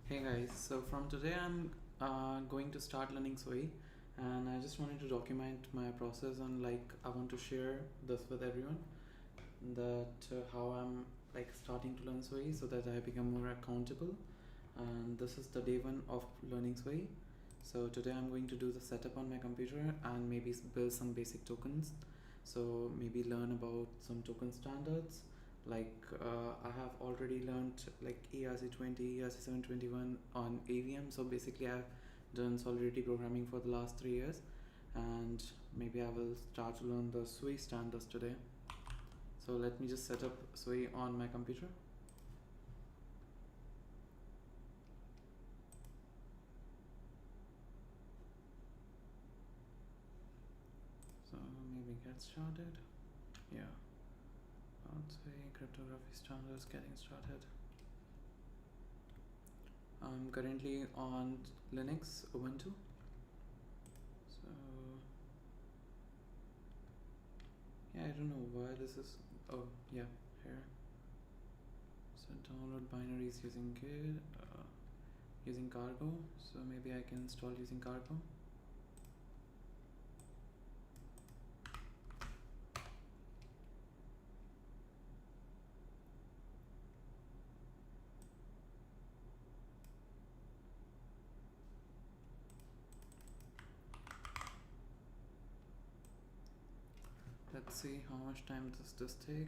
Hey guys, so from today I'm going to start learning SOE, and I just wanted to document my process, and I want to share this with everyone that how I'm starting to learn SOE so that I become more accountable. And this is the day one of learning SOE. So today I'm going to do the setup on my computer and maybe build some basic tokens. So maybe learn about some token standards. I have already learned like ERC20, ERC721 on AVM. So basically I've done Solidity programming for the last 3 years, and maybe I will start to learn the SOE standards today. So let me just set up SOE on my computer. So maybe get started. Yeah, I'd say cryptography standards getting started. I'm currently on Linux Ubuntu. So yeah, I don't know why this is. Oh yeah, here. So download binaries using Git, using Cargo. So maybe I can install using Cargo. Let's see how much time does this take.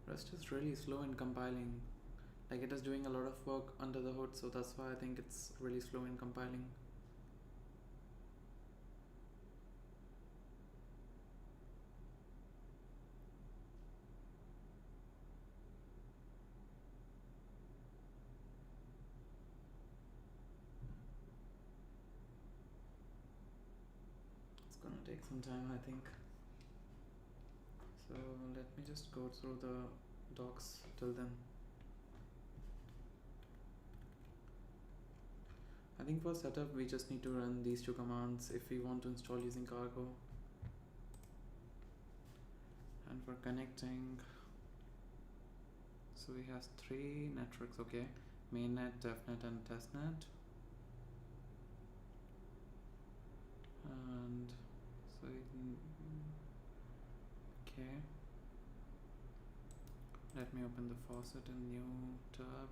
Rust is really slow in compiling. Like it is doing a lot of work under the hood, so that's why I think it's really slow in compiling. It's gonna take some time, I think. So let me just go through the docs till then. I think for setup we just need to run these two commands if we want to install using Cargo. And for connecting, so we have 3 networks, okay, mainnet, devnet and testnet. And so okay, let me open the faucet in new tab.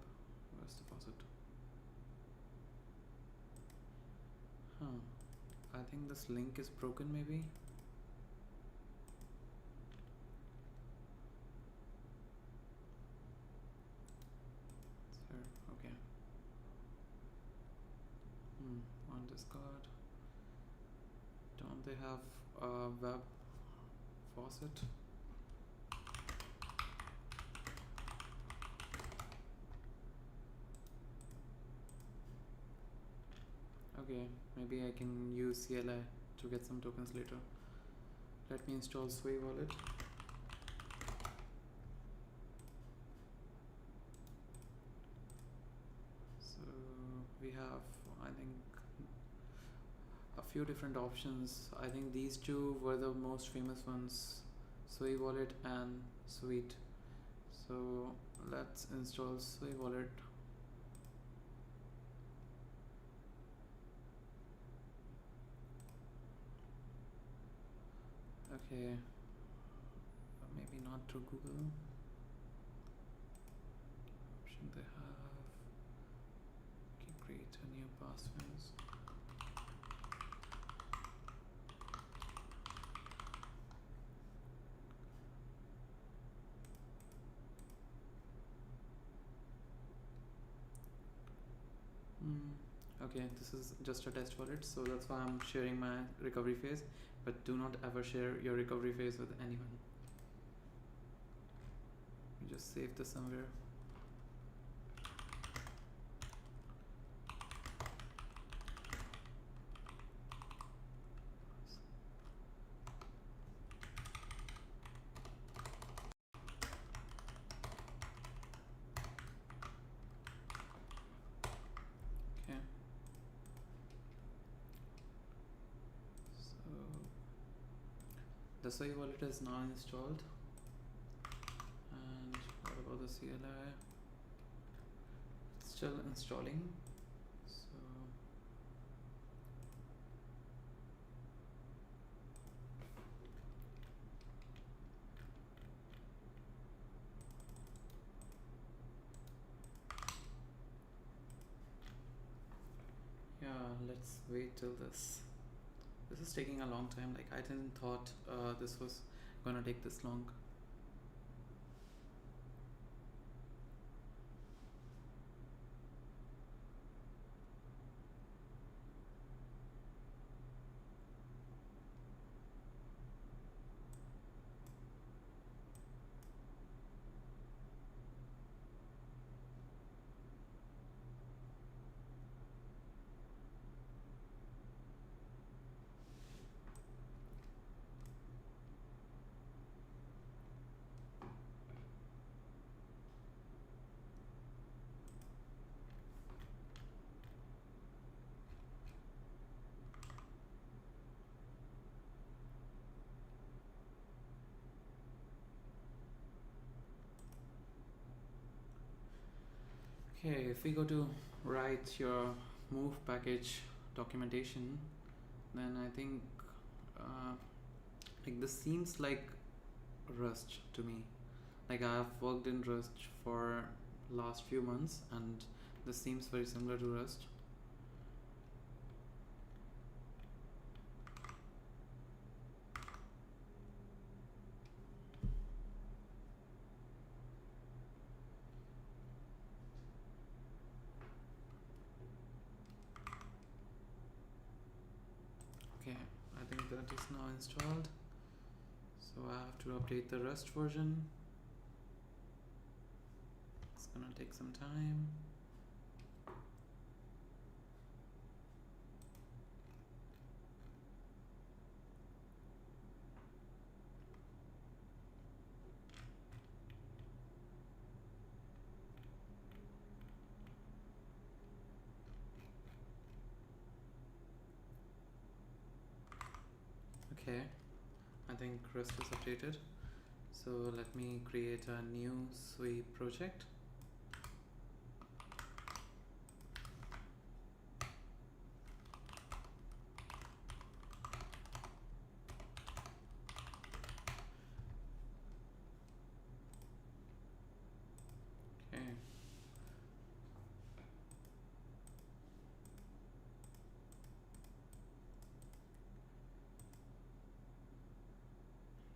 Where's the faucet? I think this link is broken maybe. Sure, okay. On Discord, don't they have a web faucet? Okay, maybe I can use CLI to get some tokens later. Let me install Sway wallet. So we have, I think, a few different options. I think these two were the most famous ones, Sway wallet and Sweet. So let's install Sway wallet. Okay, maybe not through Google. Option they have, okay, create a new passwords. Okay, this is just a test wallet, so that's why I'm sharing my recovery phase, but do not ever share your recovery phase with anyone. You just save this somewhere. SOE wallet is now installed. And what about the CLI? It's still installing. So yeah, let's wait till this. This is taking a long time. Like I didn't thought this was gonna take this long. Okay, if we go to write your move package documentation, then I think like this seems like Rust to me. Like I have worked in Rust for last few months, and this seems very similar to Rust. Okay, I think that is now installed. So I have to update the Rust version. It's gonna take some time. Okay, I think Rust is updated. So let me create a new SOE project. Okay.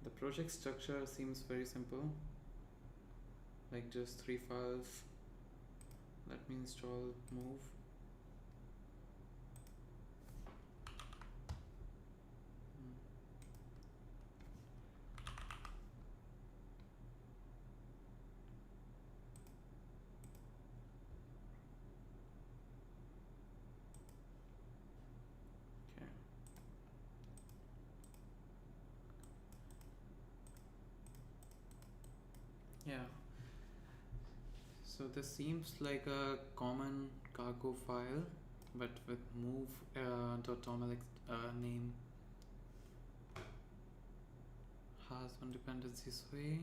The project structure seems very simple, like just 3 files. Let me install move. Okay. Yeah. So this seems like a common cargo file, but with move .toml name. Has one dependency SOE,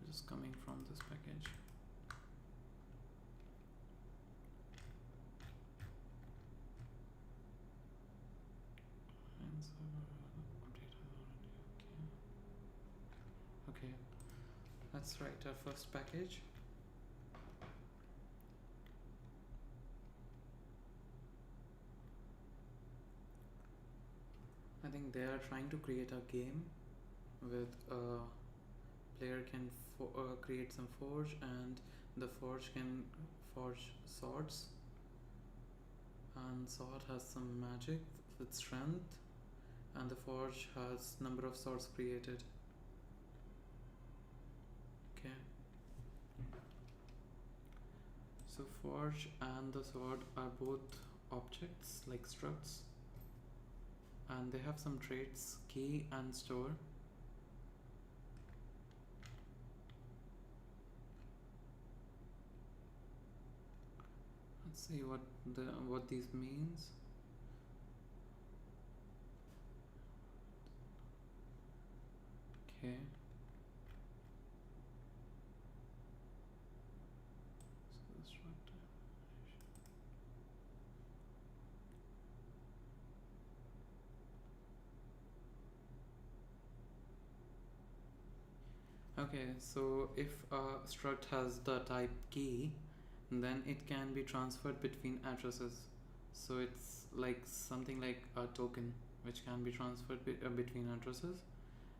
which is coming from this package. And server update already. Okay. Let's write our first package. I think they are trying to create a game with a player can create some forge, and the forge can forge swords, and sword has some magic with strength, and the forge has number of swords created. Okay, so forge and the sword are both objects like structs, and they have some traits key and store. Let's see what these means. Okay. So this struct. Okay, so if a struct has the type key, then it can be transferred between addresses. So it's like something like a token which can be transferred between addresses,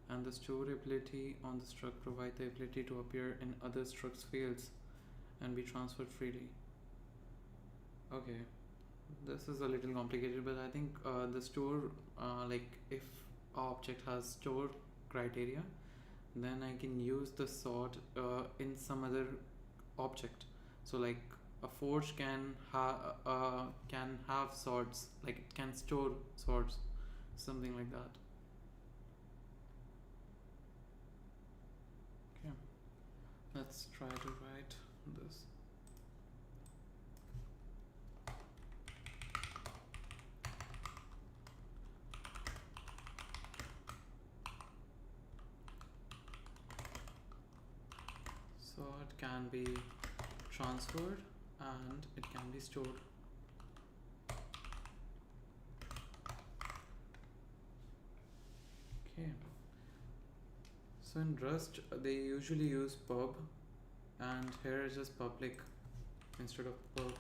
and the store ability on the struct provide the ability to appear in other structs fields and be transferred freely. Okay, this is a little complicated, but I think the store, like if a object has store criteria, then I can use the sort in some other object. So like a forge can have sorts, like it can store sorts, something like that. Okay, let's try to write this. So it can be transferred and it can be stored. Okay. So in Rust, they usually use pub, and here is just public instead of pub.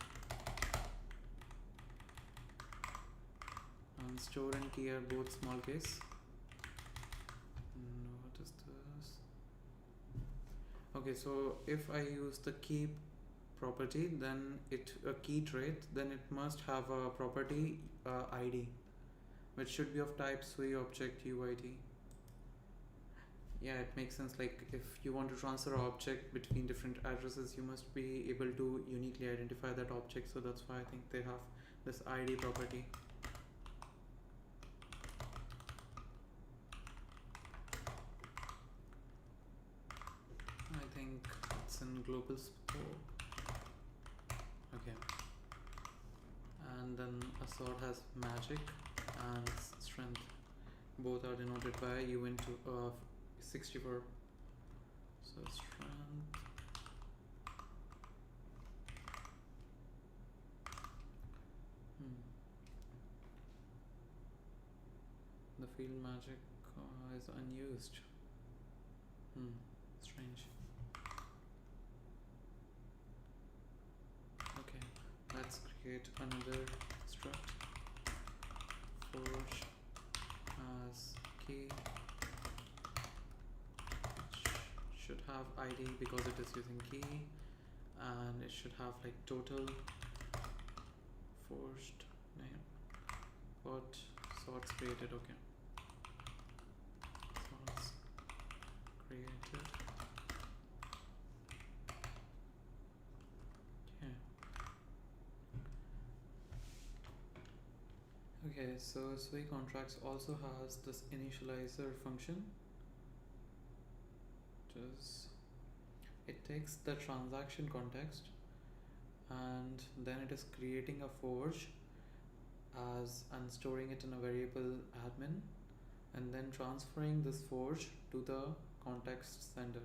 And store and key are both small case. What is this? Okay, so if I use the key property, then a key trait, then it must have a property ID, which should be of type SWI object UID. Yeah, it makes sense. Like if you want to transfer an object between different addresses, you must be able to uniquely identify that object. So that's why I think they have this ID property. I think it's in global scope. Okay. And then a sort has magic and strength. Both are denoted by uint 64. So strength. The field magic is unused. Strange. Okay, let's create another struct. Forge as key, which should have ID because it is using key, and it should have like total forged name. What sorts created? Okay. Sorts created. Okay, so SWI contracts also has this initializer function. It takes the transaction context and then it is creating a forge and storing it in a variable admin, and then transferring this forge to the context sender.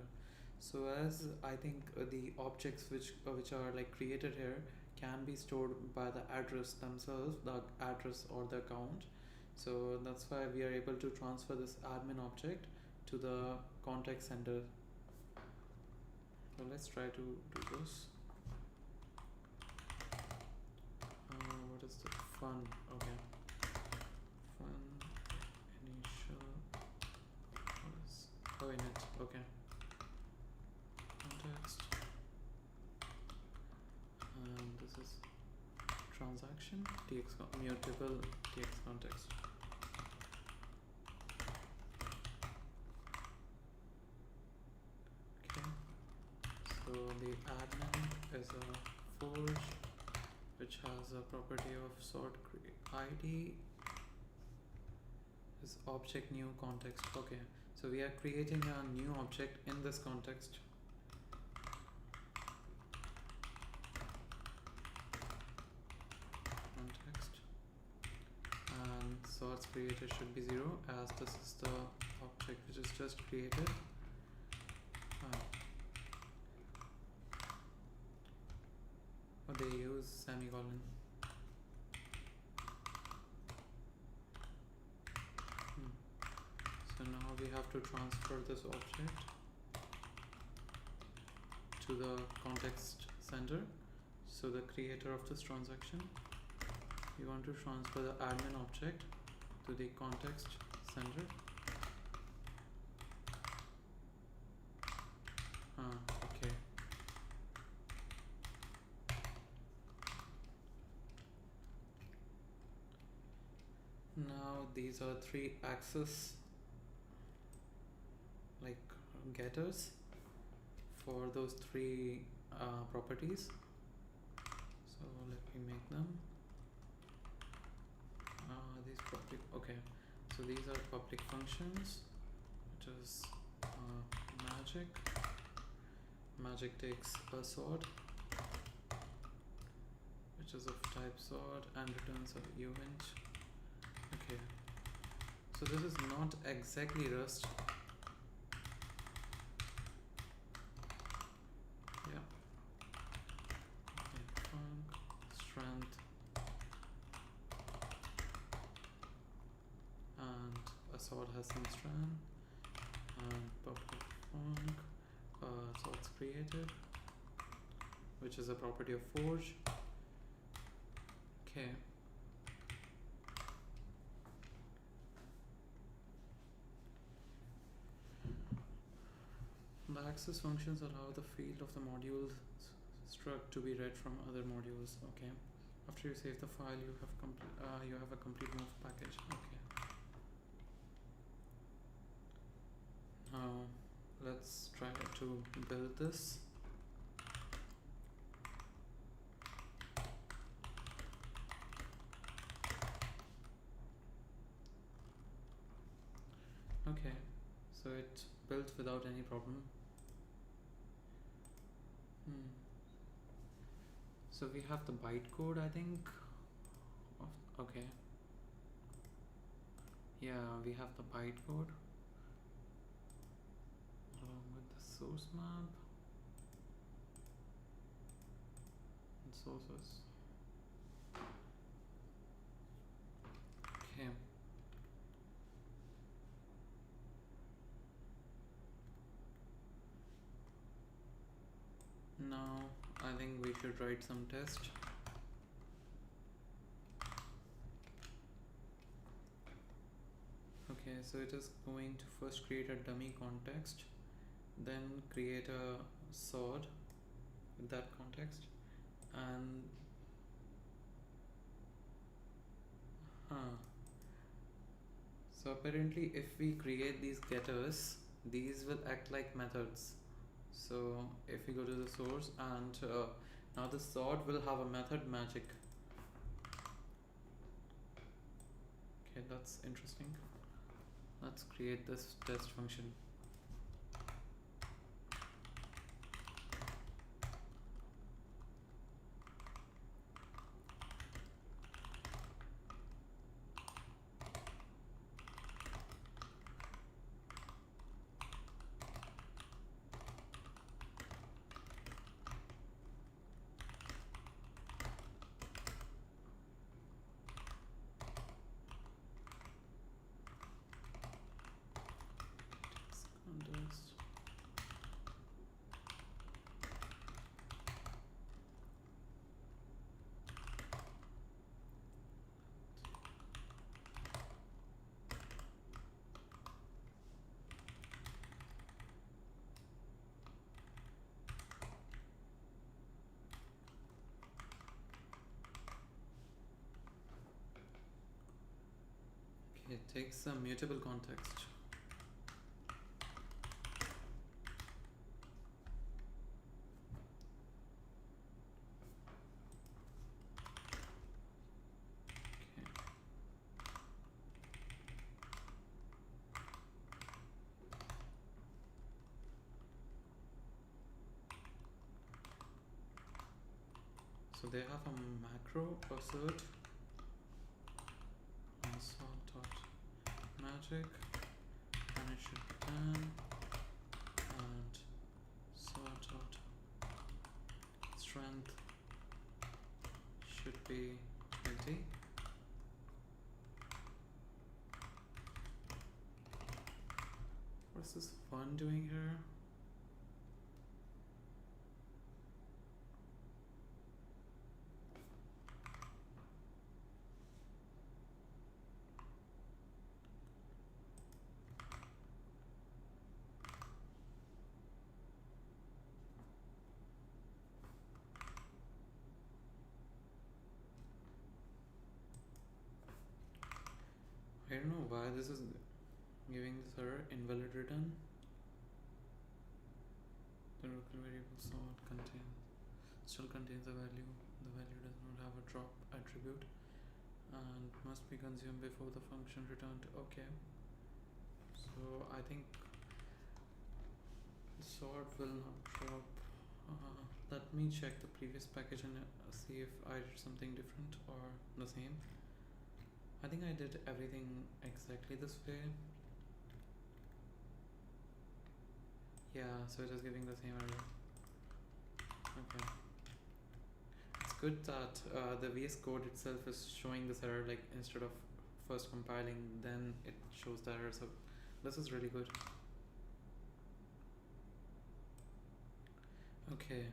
So as I think the objects which are like created here can be stored by the address themselves, the address or the account. So that's why we are able to transfer this admin object to the context sender. So let's try to do this. What is the fun? Okay. Fun initial. What is init? Okay. Context. And this is transaction mutable tx context. Okay. So the admin is a forge which has a property of sort ID is object new context. Okay, so we are creating a new object in this context. Context, and sorts created should be 0 as this is the object which is just created. Or they use semicolon. So now we have to transfer this object to the context sender. So the creator of this transaction, we want to transfer the admin object to the context sender. Okay. Now these are 3 access like getters for those 3 properties. So let me make them. These public, okay. So these are public functions, which is magic. Magic takes a sword, which is of type sword, and returns a event. Okay. So this is not exactly Rust. Yeah. Okay. Funk, strength, and a sword has some strength, and public funk. Swords created, which is a property of forge. Okay. The access functions allow the field of the module struct to be read from other modules. Okay. After you save the file, you have a complete move package. Okay. Now let's try to build this. Okay, so it built without any problem. So we have the bytecode, I think. Okay. Yeah, we have the bytecode along with the source map and sources. Okay. Now I think we should write some test. Okay, so it is going to first create a dummy context, then create a sword with that context, and so apparently if we create these getters, these will act like methods. So if we go to the source, and now the sword will have a method magic. Okay, that's interesting. Let's create this test function. Context. Okay, it takes a mutable context. So they have a macro assert on sort dot magic, and it should be 10 and sort out strength should be 20. What's this fun doing here? I don't know why this is giving this error. Invalid return. The local variable sort still contains a value. The value does not have a drop attribute and must be consumed before the function returned. Okay. So I think sort will not drop. Let me check the previous package and see if I did something different or the same. I think I did everything exactly this way. Yeah, so it is giving the same error. Okay. It's good that the VS Code itself is showing this error, like instead of first compiling, then it shows the error. So this is really good. Okay,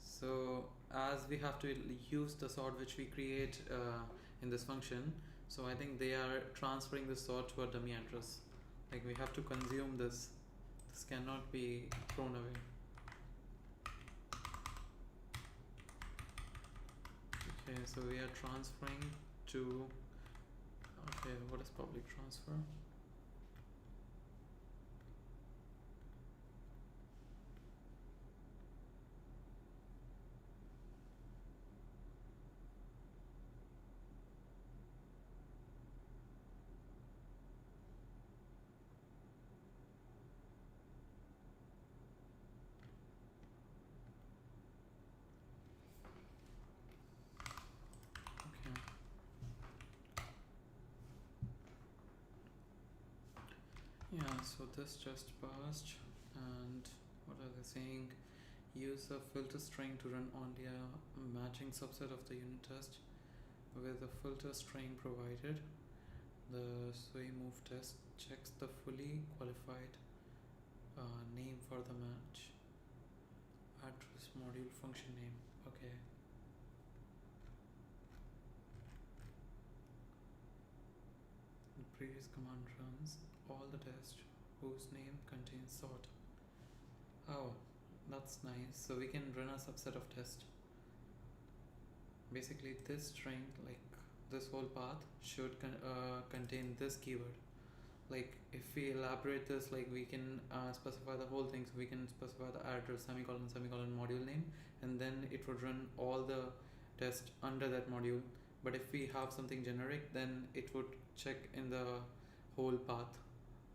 so as we have to use the sort which we create in this function, so I think they are transferring the sort to a dummy address. Like we have to consume this. This cannot be thrown away. Okay, so we are transferring to. Okay, what is public transfer? Okay. Yeah, so this just passed, and what are they saying? Use a filter string to run only a matching subset of the unit test with the filter string provided. The SUI move test checks the fully qualified name for the match. Address module function name. Okay. The previous command runs all the tests whose name contains sort. Oh, that's nice. So we can run a subset of tests. Basically, this string, like this whole path, should contain this keyword. Like if we elaborate this, like we can specify the whole thing. So we can specify the address, semicolon, semicolon, module name, and then it would run all the tests under that module. But if we have something generic, then it would check in the whole path,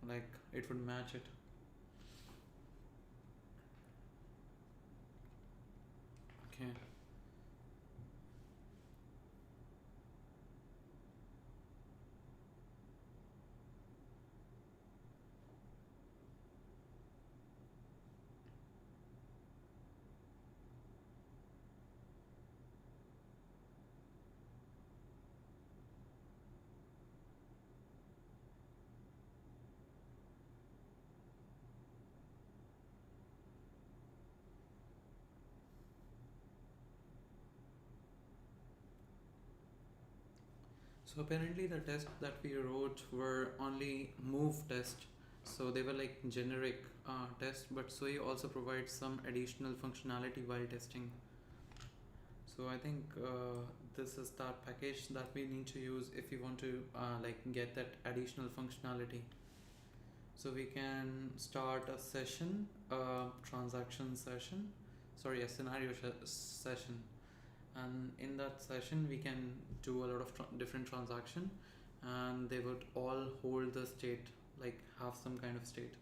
like it would match it. Okay. So apparently the tests that we wrote were only move tests. So they were like generic tests, but SUI also provides some additional functionality while testing. So I think this is that package that we need to use if we want to like get that additional functionality. So we can start a session, a transaction session, sorry, a scenario session, and in that session we can do a lot of different transaction, and they would all hold the state, like have some kind of state.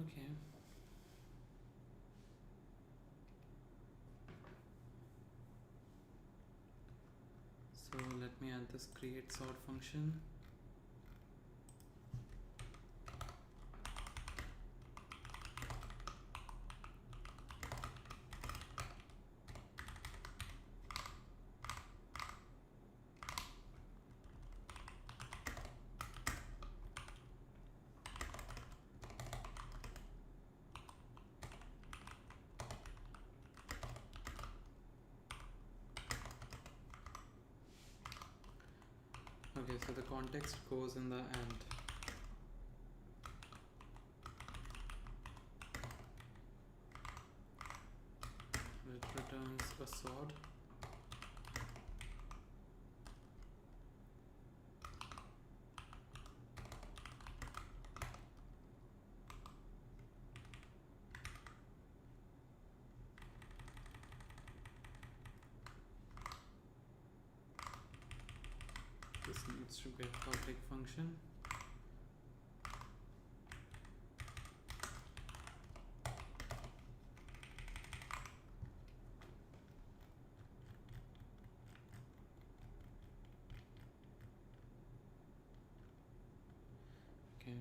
Okay. So let me add this create sort function. Okay, so the context goes in the end. It returns a sort. This needs to get public function. Okay.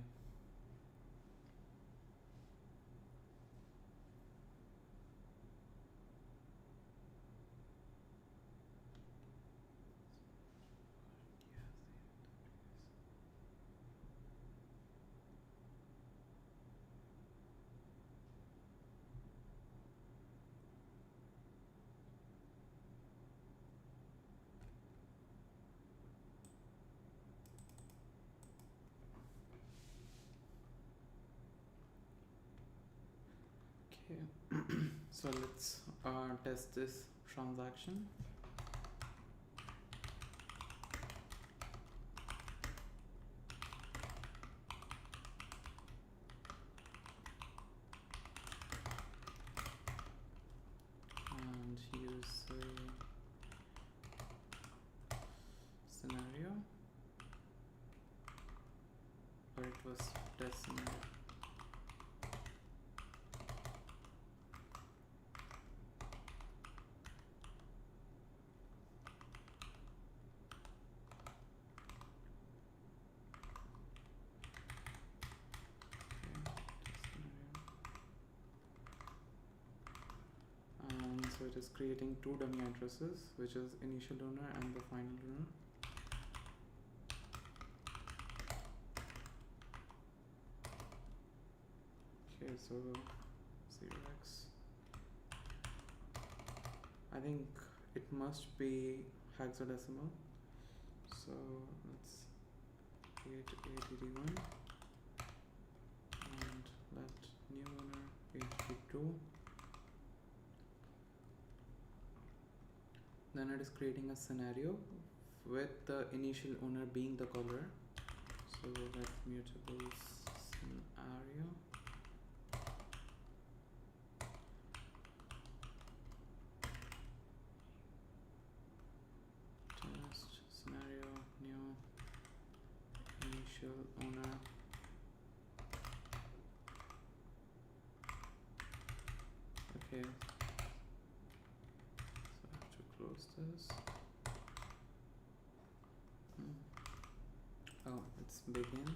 Okay. So let's test this transaction. And here's a scenario, or it was test scenario. So it is creating two dummy addresses, which is initial owner and the final owner. Okay, so 0x. I think it must be hexadecimal. So let's create ADD1 and let new owner ADD2. Then it is creating a scenario with the initial owner being the caller. So let mutables scenario. Test scenario new initial owner. Okay. Close this. Oh, it's begin.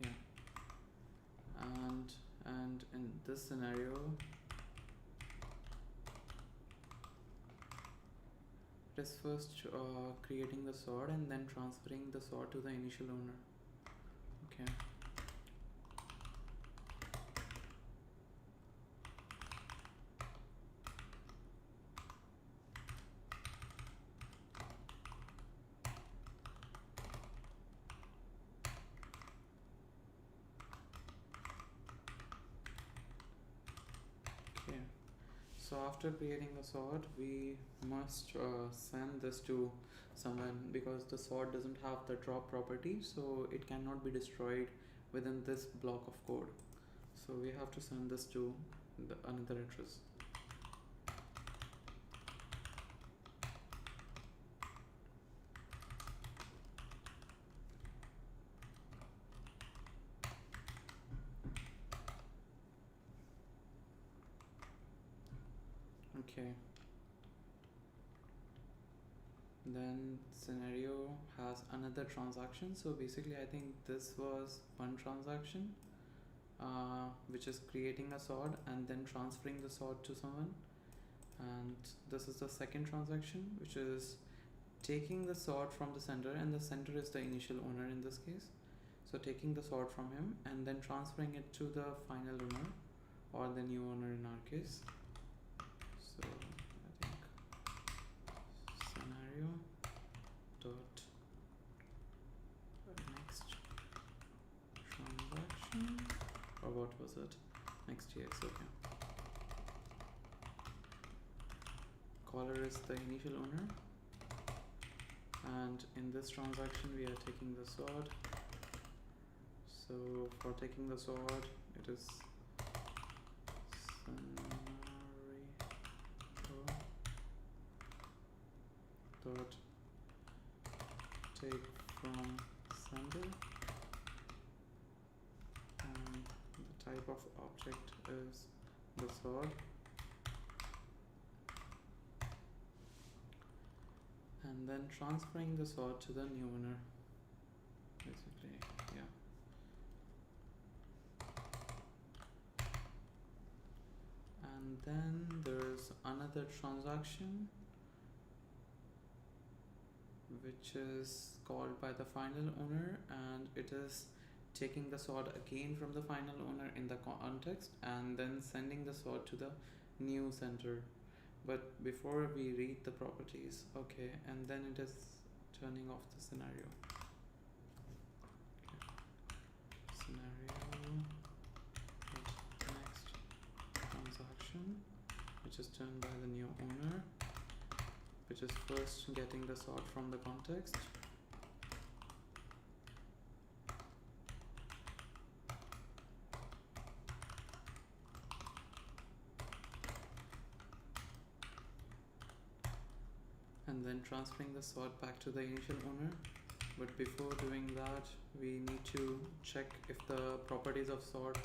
Yeah. And in this scenario, it is first creating the sort and then transferring the sort to the initial owner. Okay. So after creating the sort, we must send this to someone, because the sort doesn't have the drop property, so it cannot be destroyed within this block of code. So we have to send this to another address. Okay. Then scenario has another transaction. So basically, I think this was one transaction, which is creating a sword and then transferring the sword to someone. And this is the second transaction, which is taking the sword from the sender, and the sender is the initial owner in this case. So taking the sword from him and then transferring it to the final owner or the new owner in our case. So I think scenario dot next transaction, or what was it? Next TX, okay. Caller is the initial owner, and in this transaction we are taking the sword. So for taking the sword, it is scenario dot take from sender, and the type of object is the sword, and then transferring the sword to the new owner, basically. Yeah. And then there's another transaction which is called by the final owner, and it is taking the sword again from the final owner in the context and then sending the sword to the new sender. But before we read the properties, okay, and then it is turning off the scenario. Okay. Scenario next transaction, which is turned by the new owner, which is first getting the sword from the context. And then transferring the sword back to the initial owner. But before doing that, we need to check if the properties of sword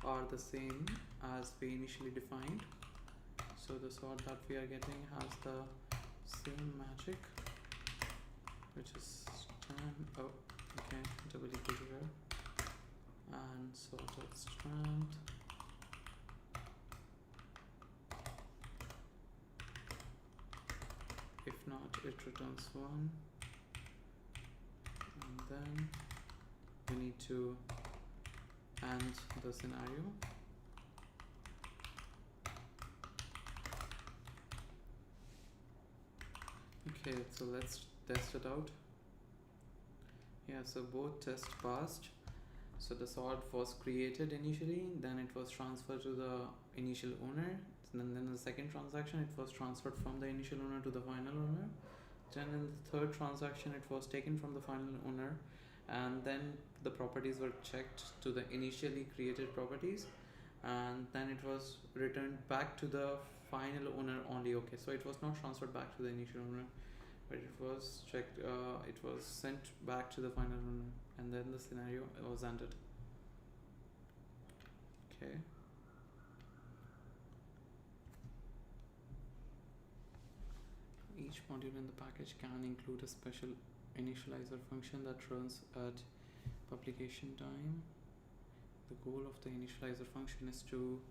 are the same as we initially defined. So the sword that we are getting has the same magic, which is double equal here, and sword.strand if not it returns 1, and then we need to end the scenario. Okay, so let's test it out. Yeah, so both tests passed. So the sword was created initially, then it was transferred to the initial owner, and then the second transaction it was transferred from the initial owner to the final owner. Then in the third transaction it was taken from the final owner, and then the properties were checked to the initially created properties, and then it was returned back to the final owner only. Okay, so it was not transferred back to the initial owner, but it was checked, it was sent back to the final owner, and then the scenario was ended. Okay. Each module in the package can include a special initializer function that runs at publication time. The goal of the initializer function is to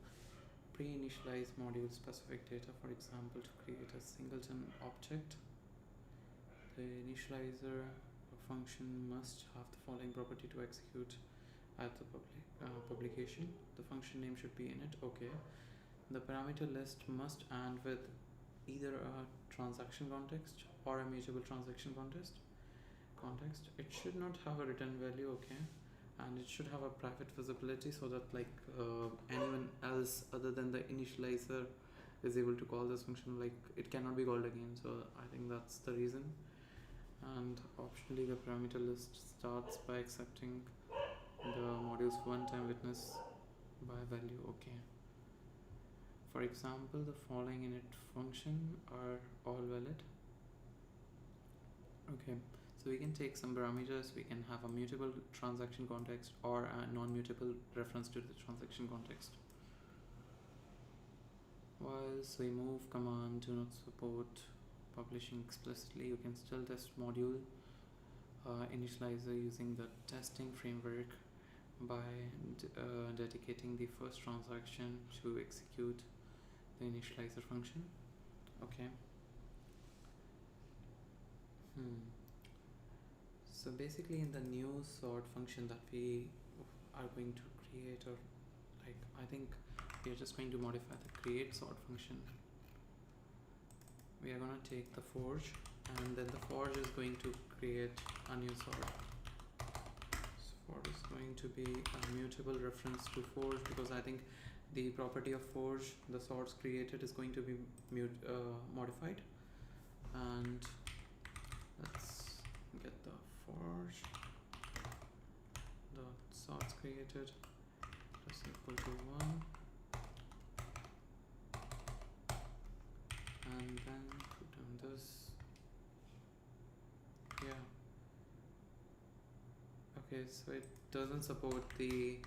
pre-initialize module specific data, for example, to create a singleton object. The initializer function must have the following property to execute at the publication. The function name should be in it. Okay. The parameter list must end with either a transaction context or a mutable transaction context. It should not have a return value. Okay. And it should have a private visibility so that anyone else other than the initializer is able to call this function. Like it cannot be called again. So I think that's the reason. And optionally the parameter list starts by accepting the module's one-time witness by value. Okay. For example, the following init function are all valid. Okay, so we can take some parameters. We can have a mutable transaction context or a non-mutable reference to the transaction context. While swimove command do not support publishing explicitly, you can still test module initializer using the testing framework by dedicating the first transaction to execute the initializer function. Okay. So basically in the new sort function that we are going to create, or like I think we are just going to modify the create sort function. We are going to take the forge, and then the forge is going to create a new sort. So forge is going to be a mutable reference to forge, because I think the property of forge, the sorts created, is going to be modified. And let's get the forge dot sorts created plus equal to 1, and then put down this. Yeah, okay, so it doesn't support the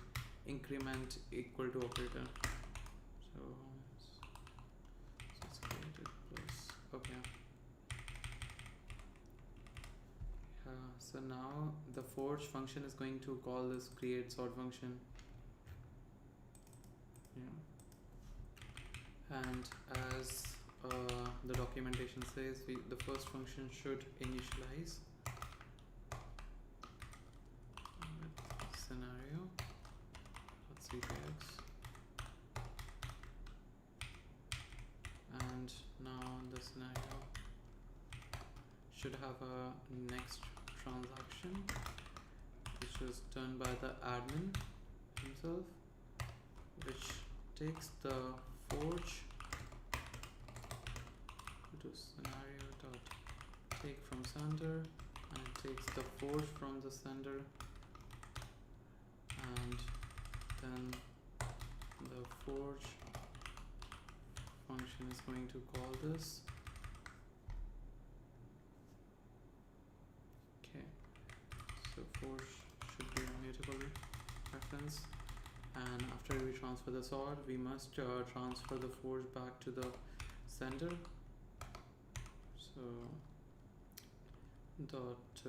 increment equal to operator, so it's created plus, okay. So now the forge function is going to call this create sort function. Yeah. And as the documentation says, the first function should initialize with scenario.ctx, and now the scenario should have a next transaction, which is done by the admin himself, which takes the forge to scenario dot take from sender, and it takes the forge from the sender, and then the forge function is going to call this. Okay, so forge should be a mutable reference, and after we transfer the sort, we must transfer the forge back to the sender. So dot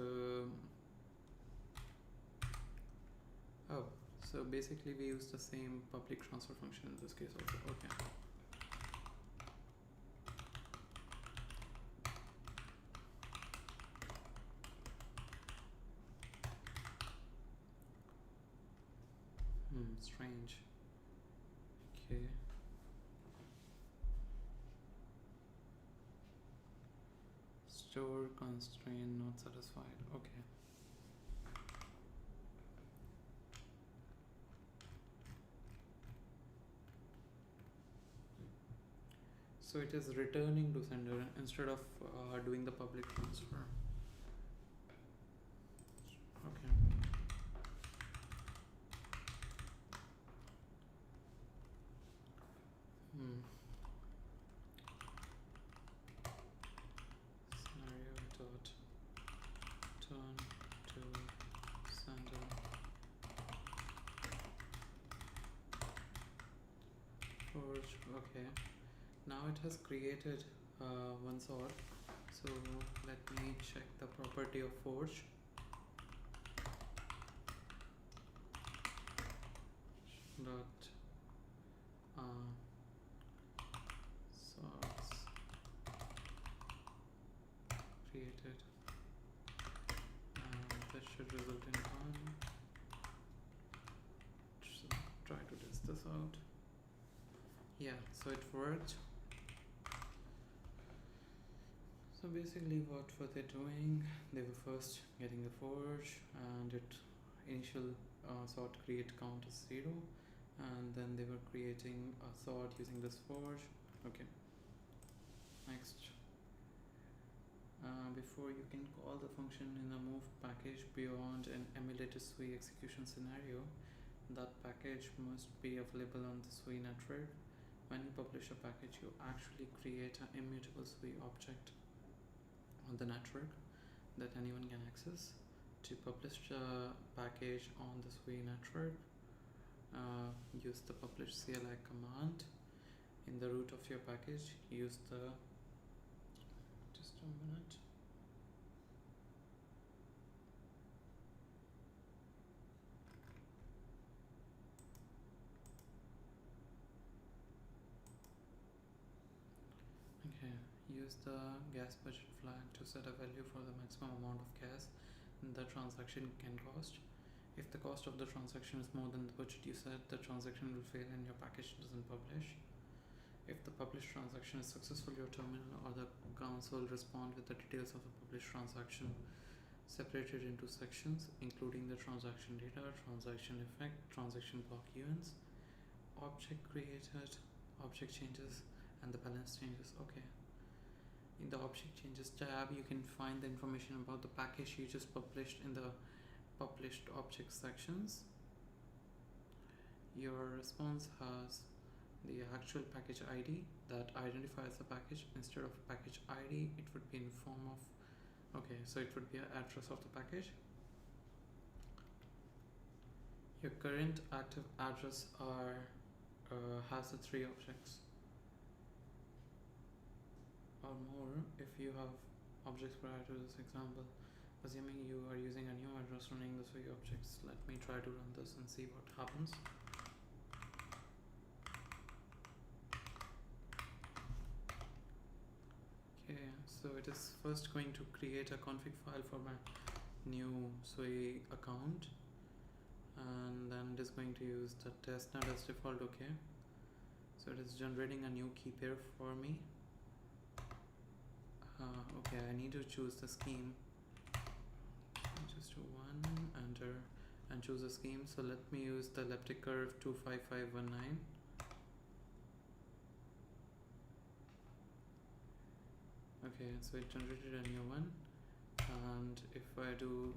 oh, so basically we use the same public transfer function in this case also. Okay. Strange. Okay. Store constraint not satisfied. Okay. So it is returning to sender instead of doing the public transfer. Okay. Scenario dot turn to sender. Forge. Okay. Now it has created one sort. So let me check the property of forge. Dot sorts created, and that should result in 1. So try to test this out. Yeah, so it worked. So basically what were they doing? They were first getting the forge, and it initial sort create count is 0, and then they were creating a sort using this forge. Okay, next. Before you can call the function in a move package beyond an emulated SWI execution scenario, that package must be available on the SWI network. When you publish a package, you actually create an immutable SWI object on the network that anyone can access. To publish a package on the SWI network, use the publish CLI command, in the root of your package, use the, just a minute. Okay, use the gas budget flag to set a value for the maximum amount of gas the transaction can cost. If the cost of the transaction is more than the budget you set, the transaction will fail and your package doesn't publish. If the published transaction is successful, your terminal or the console will respond with the details of the published transaction separated into sections, including the transaction data, transaction effect, transaction block events, object created, object changes, and the balance changes. Okay. In the object changes tab, you can find the information about the package you just published in the published object sections. Your response has the actual package ID that identifies the package. Instead of package ID, it would be in form of, okay, so it would be an address of the package. Your current active address has the 3 objects or more if you have objects prior to this example. Assuming you are using a new address running the SOI objects, let me try to run this and see what happens. Okay, so it is first going to create a config file for my new SOI account, and then it is going to use the testnet as default. Okay, so it is generating a new key pair for me. Okay, I need to choose the scheme. Just do 1, enter, and choose a scheme. So let me use the elliptic curve 25519. Okay, so it generated a new one. And if I do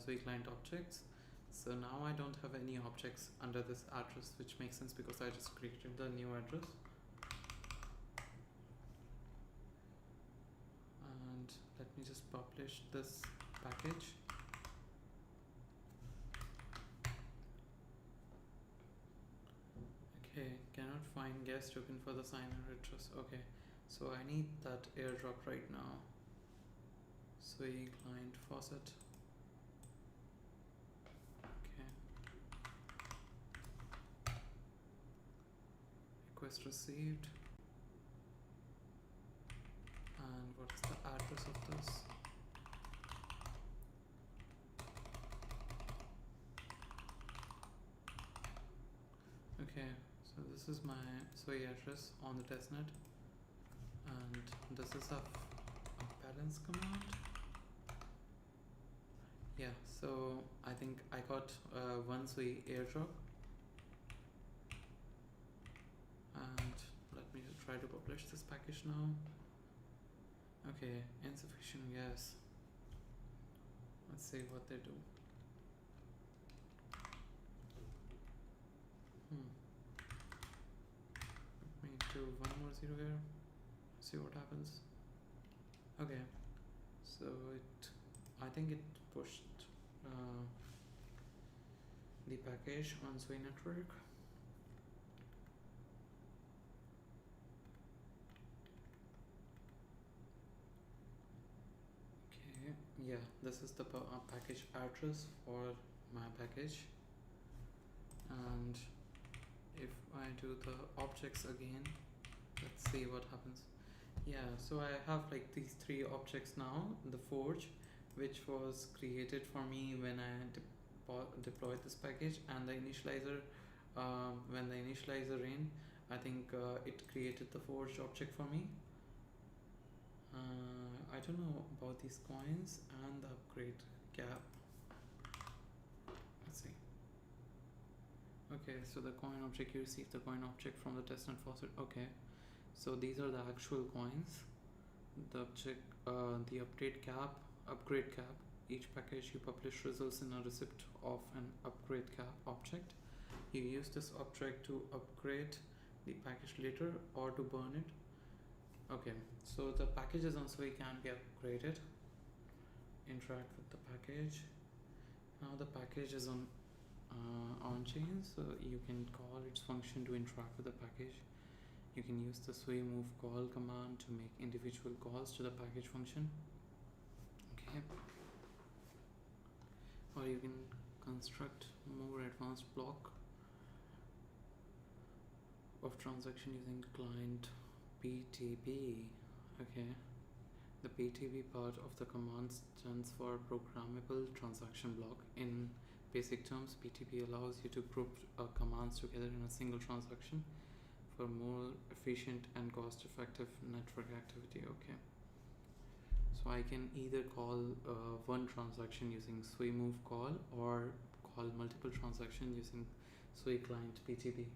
SOI client objects, so now I don't have any objects under this address, which makes sense because I just created the new address. And let me just publish this package. Okay, cannot find gas token for the signer address. Okay, so I need that airdrop right now. SOI client faucet. Okay. Request received. And what's the address of this? Okay, so this is my SOI address on the testnet, and this is a balance command. Yeah, so I think I got one SOI airdrop, and let me try to publish this package now. Okay, insufficient gas. Let's see what they do. Let me do 1 more 0 here. See what happens. Okay, so I think it pushed the package on SOI network. Okay, yeah, this is the package address for my package. And if I do the objects again, let's see what happens. Yeah, so I have like these 3 objects now. The forge, which was created for me when I deployed this package, and the initializer, when the initializer ran, I think it created the forged object for me. I don't know about these coins and the upgrade cap. Let's see. Okay, so the coin object, you receive the coin object from the testnet faucet. Okay, so these are the actual coins. The object, the upgrade cap. Each package you publish results in a receipt of an upgrade cap object. You use this object to upgrade the package later or to burn it. Okay, so the packages on SOI can be upgraded. Interact with the package. Now the package is on chain, so you can call its function to interact with the package. You can use the SUI move call command to make individual calls to the package function. Okay. Or you can construct more advanced block of transaction using client PTB. Okay. The PTB part of the command stands for programmable transaction block. In basic terms, PTB allows you to group commands together in a single transaction for more efficient and cost-effective network activity. Okay. So I can either call one transaction using SUI move call or call multiple transactions using SUI client PTB.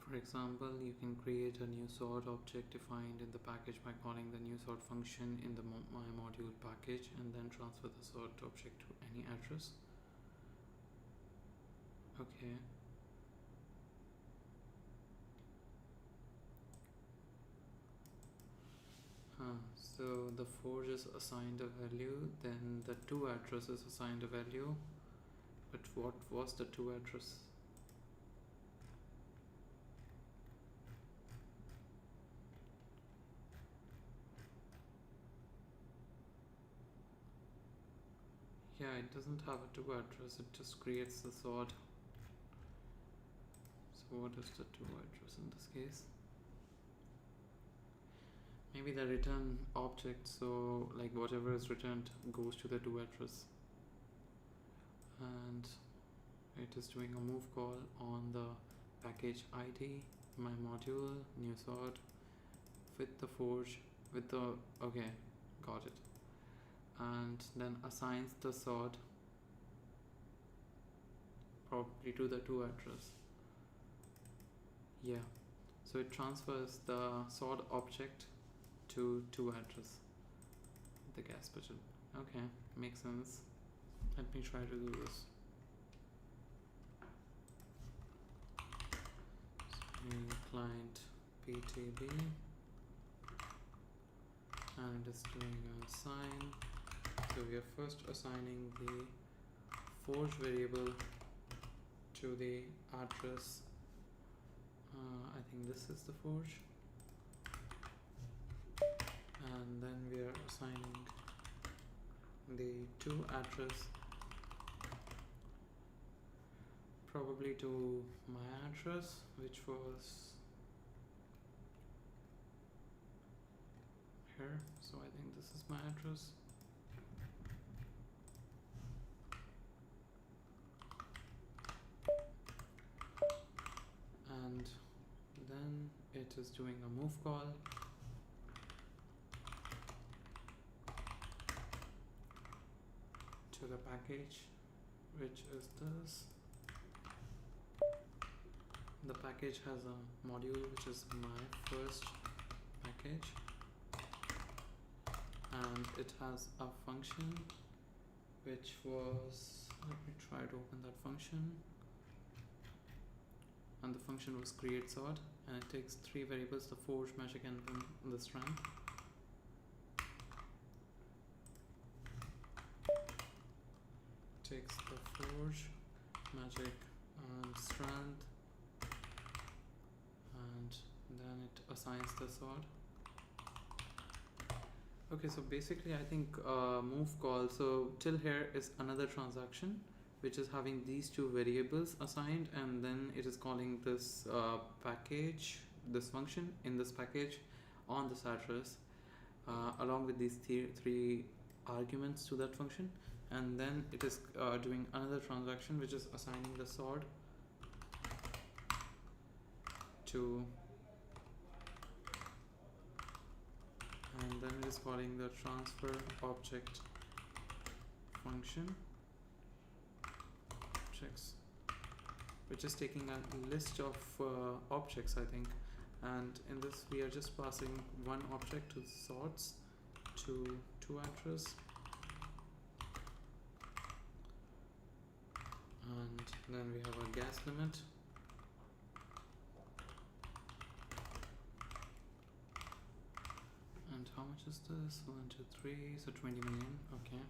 For example, you can create a new sort object defined in the package by calling the new sort function in the my-module package and then transfer the sort object to any address. Okay. So the forge is assigned a value, then the to address is assigned a value. But what was the to address? Yeah, it doesn't have a to address, it just creates the sort. So what is the to address in this case? Maybe the return object, so like whatever is returned goes to the to address. And it is doing a move call on the package ID, my module, new sort, with the forge, with the, okay, got it. And then assigns the sort probably to the to address. Yeah, so it transfers the sort object to address, the gas pigeon. Okay, makes sense. Let me try to do this. Client PTB, and it is doing a assign. So we are first assigning the forge variable to the address. I think this is the forge, and then we are assigning the to address probably to my address, which was here. So I think this is my address. And then it is doing a move call to the package, which is this. The package has a module which is my first package, and it has a function which was, let me try to open that function, and the function was create sort, and it takes three variables: the forge, magic, and the strand. Takes the forge, magic, and strand, and then it assigns the sort. Okay, so basically I think move call, so till here is another transaction which is having these two variables assigned, and then it is calling this package, this function in this package on this address, along with these three arguments to that function, and then it is doing another transaction which is assigning the sort to, and then it is calling the transfer object function objects, which is taking a list of objects, I think, and in this we are just passing one object to sorts to address, and then we have a gas limit, and how much is this? 1, 2, 3, so 20 million. Okay.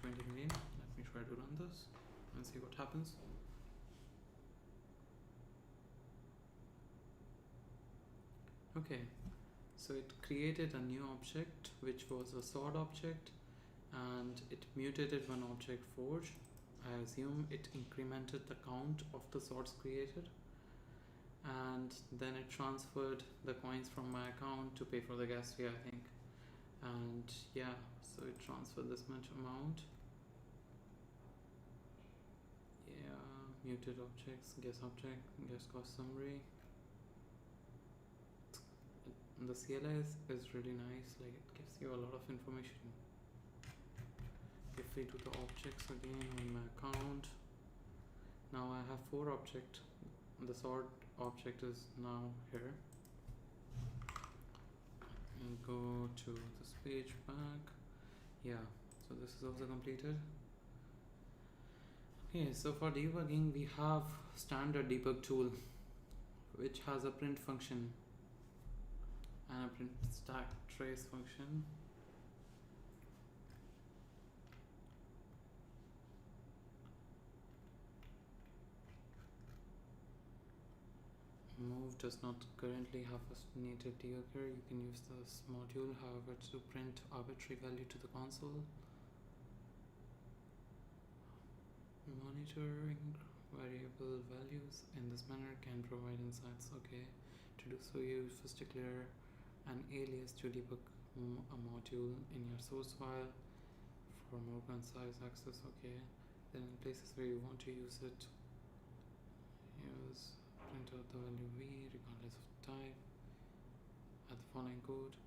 20 million. Let me try to run this and see what happens. Okay, so it created a new object which was a sort object, and it mutated one object forge. I assume it incremented the count of the sorts created, and then it transferred the coins from my account to pay for the gas fee, I think. And yeah, so it transferred this much amount. Yeah, muted objects, guess object, guess cost summary. The CLI is really nice, like it gives you a lot of information. If we do the objects again on my account, now I have 4 objects. The sort object is now here. And go to this page back. Yeah, so this is also completed. Okay, so for debugging we have standard debug tool which has a print function and a print stack trace function. Move does not currently have a native debugger. You can use this module, however, to print arbitrary value to the console. Monitoring variable values in this manner can provide insights. Okay, to do so you first declare an alias to debug a module in your source file for more concise access. Okay, then in places where you want to use it, use print out the value v regardless of type at the following code,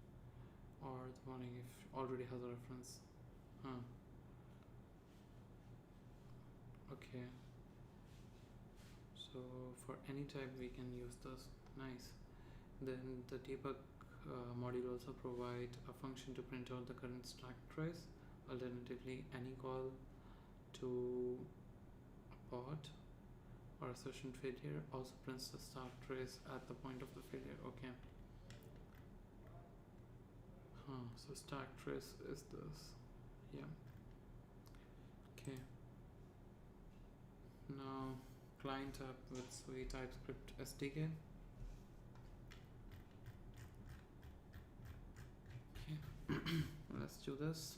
or the following if already has a reference. Okay, so for any type we can use this. Nice. Then the debug module also provide a function to print out the current stack trace. Alternatively, any call to a pod or assertion failure also prints the stack trace at the point of the failure. Okay. So stack trace is this. Yeah. Okay. Now client app with SWI TypeScript SDK. Okay. Let's do this.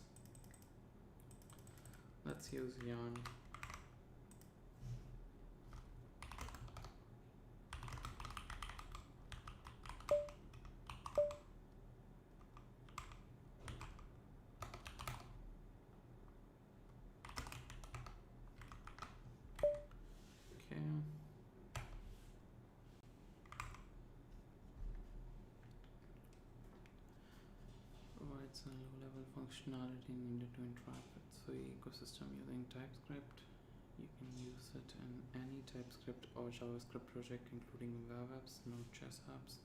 Let's use yarn. Provides a low-level functionality needed to interact with SWI ecosystem using TypeScript. You can use it in any TypeScript or JavaScript project, including web apps, Node.js apps,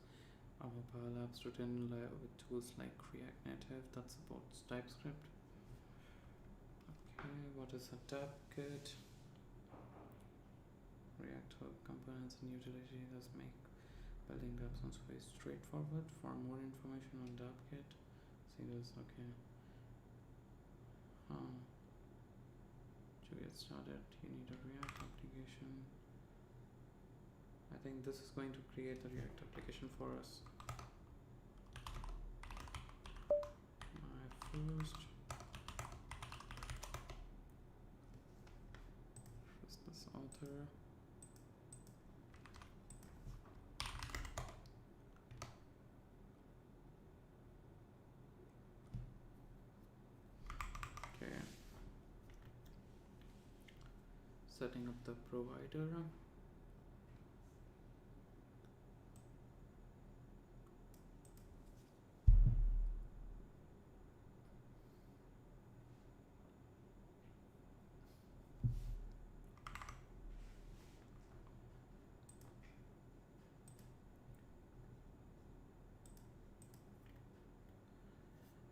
or mobile apps written with tools like React Native that supports TypeScript. Okay, what is a DAppKit? React Hook components and utility that make building apps on SWI straightforward. For more information on DAppKit, see this. Okay. To get started, you need a React application. I think this is going to create a React application for us. My first this author. Setting up the provider.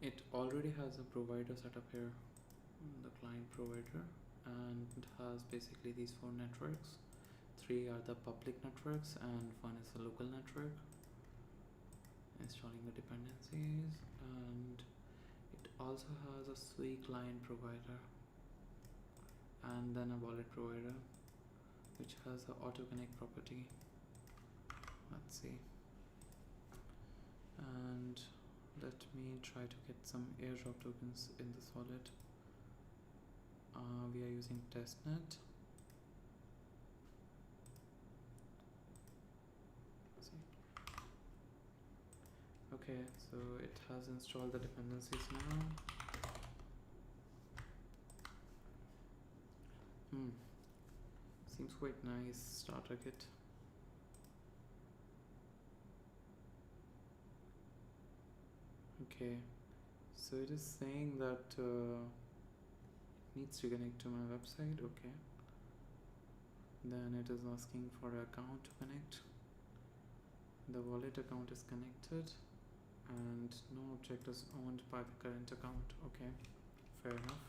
It already has a provider set up here, the client provider, and it has basically these 4 networks. 3 are the public networks and 1 is a local network. Installing the dependencies, and it also has a SWI client provider. and then a wallet provider which has a auto connect property. Let's see, and let me try to get some airdrop tokens in this wallet. We are using testnet. Okay, so it has installed the dependencies now. Seems quite nice starter kit. Okay, so it is saying that it needs to connect to my website. Okay, then it is asking for an account to connect. The wallet account is connected and no object is owned by the current account. Okay, fair enough.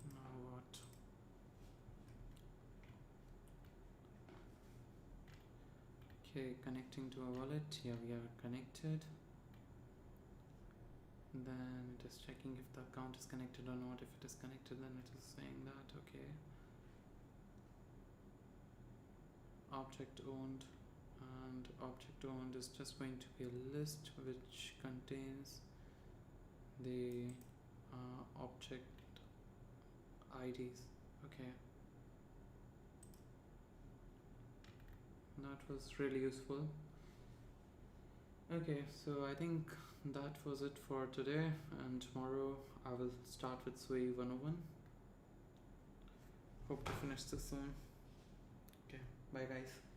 Now what? Okay, connecting to a wallet. Yeah, we are connected. Then it is checking if the account is connected or not. If it is connected, then it is saying that okay, object owned, and object owned is just going to be a list which contains the object IDs. Okay, that was really useful. Okay, so I think that was it for today, and tomorrow I will start with Sui 101. Hope to finish this soon. Okay, bye guys.